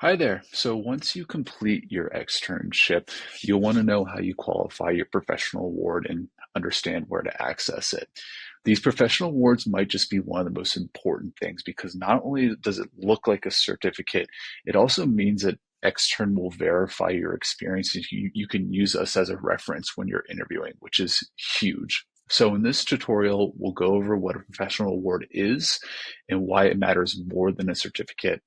Hi there. So once you complete your externship, you'll want to know how you qualify your professional award and understand where to access it. These professional awards might just be one of the most important things because not only does it look like a certificate, it also means that Extern will verify your experiences. You can use us as a reference when you're interviewing, which is huge. So in this tutorial, we'll go over what a professional award is and why it matters more than a certificate,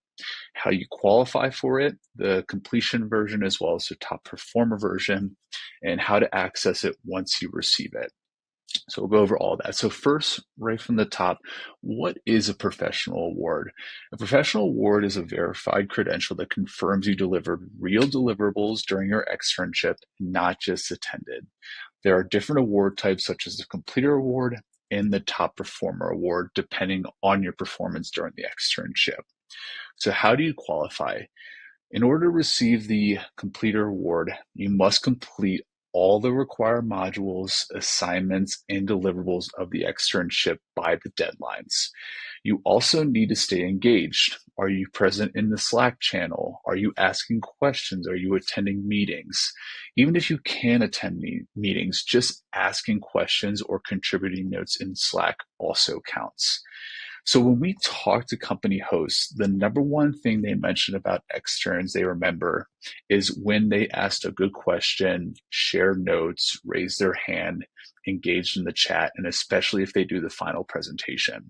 how you qualify for it, the completion version as well as the top performer version, and how to access it once you receive it. So we'll go over all that. So first, right from the top, what is a professional award? A professional award is a verified credential that confirms you delivered real deliverables during your externship, not just attended. There are different award types such as the completer award and the top performer award, depending on your performance during the externship. So how do you qualify? In order to receive the completer award, you must complete all the required modules, assignments, and deliverables of the externship by the deadlines. You also need to stay engaged. Are you present in the Slack channel? Are you asking questions? Are you attending meetings? Even if you can attend meetings, just asking questions or contributing notes in Slack also counts. So when we talk to company hosts, the number one thing they mention about externs they remember is when they asked a good question, shared notes, raised their hand, engaged in the chat, and especially if they do the final presentation.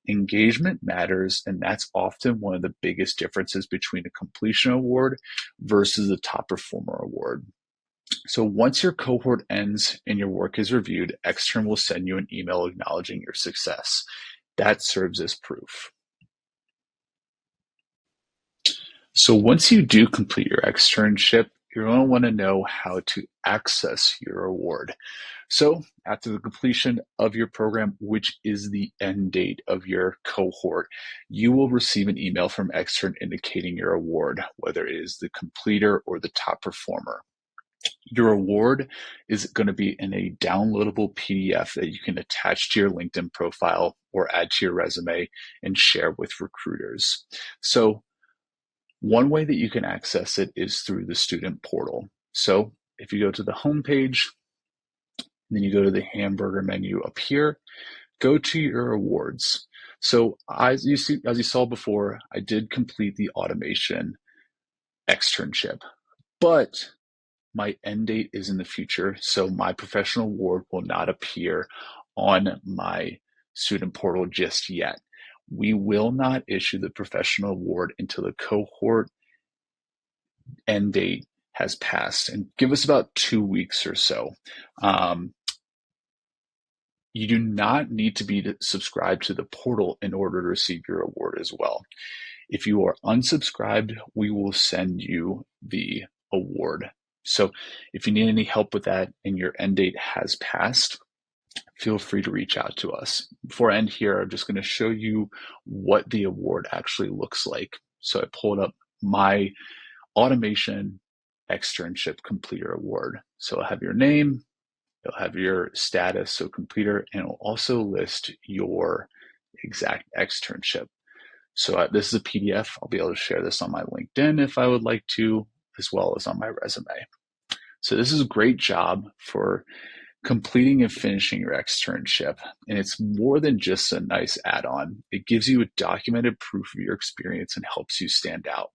Engagement matters, and that's often one of the biggest differences between a completion award versus a top performer award. So once your cohort ends and your work is reviewed, Extern will send you an email acknowledging your success. That serves as proof. So once you do complete your externship, you're going to want to know how to access your award. So after the completion of your program, which is the end date of your cohort, you will receive an email from Extern indicating your award, whether it is the completer or the top performer. Your award is going to be in a downloadable PDF that you can attach to your LinkedIn profile or add to your resume and share with recruiters. So one way that you can access it is through the student portal. So if you go to the home page, then you go to the hamburger menu up here, go to your awards. So as you saw before, I did complete the automation externship, but my end date is in the future, so my professional award will not appear on my student portal just yet. We will not issue the professional award until the cohort end date has passed, and give us about 2 weeks or so. You do not need to be subscribed to the portal in order to receive your award as well. If you are unsubscribed, we will send you the award. So if you need any help with that and your end date has passed, feel free to reach out to us. Before I end here, I'm just going to show you what the award actually looks like. So I pulled up my automation externship completer award. So I'll have your name, it'll have your status, so completer, and it'll also list your exact externship. So this is a PDF. I'll be able to share this on my LinkedIn if I would like to, as well as on my resume. So this is a great job for completing and finishing your externship. And it's more than just a nice add-on. It gives you a documented proof of your experience and helps you stand out.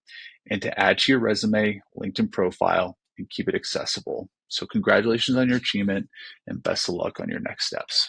And to add to your resume, LinkedIn profile, and keep it accessible. So congratulations on your achievement and best of luck on your next steps.